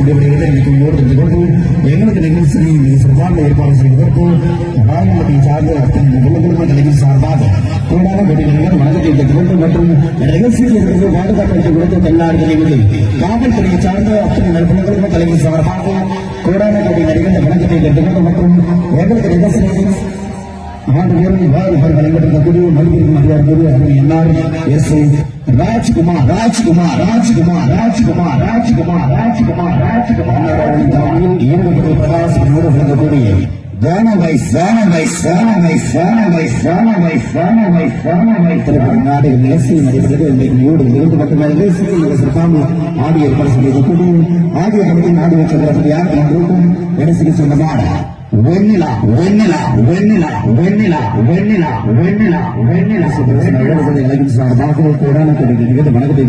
முடிவடைகிறது. எனக்கு ஓடுறது கொண்டு எங்களுக்கு நிகழ்ச்சி சிறப்பான ஏற்பாடு செய்வதற்கு நாகமத்தை சார்ந்த அத்தனை குடும்ப நிலையில் சார்பாக கூடாத கொடிகள் வணக்கத்தை பெற்றுக்கொண்டு மற்றும் நிகழ்ச்சியில் இருந்து பாதுகாப்பு கொடுத்து தென்னாடுகளை காவல்துறையை சார்ந்த அத்தனை குடும்ப தலைவர் சார்பாக கூடாத கொடி நடிகர் வணக்கத்தை பெற்றுக்கொண்டு மற்றும் எங்களுக்கு நிகழ்ச்சி வழங்கப்பட்டிருக்கக்கூடிய மதிப்பிற்கும் அதிகாரி எல்லாரும் எஸ் ராஜ்குமார் ராஜ்குமார் ராஜ்குமார் ராஜ்குமார் ராஜ்குமார் ராஜ்குமார் ராஜ்குமார் பிரகாசனோடு வழங்கக்கூடிய நாடுகள் தேசிய நடைபெற்றது மட்டுமல்ல ஆடியோ பரிசீலிக்கக்கூடிய ஆகிய கமிட்டி நாடு வச்சவர்கள் யார் என்றும் எனக்கு சொந்தமான வெண்ணிலா வெண்ணிலா வெண்ணிலா வெண்ணிலா வெண்ணிலா வெண்ணிலா வெண்ணிலா சார்பாக கூடான வணக்கத்தை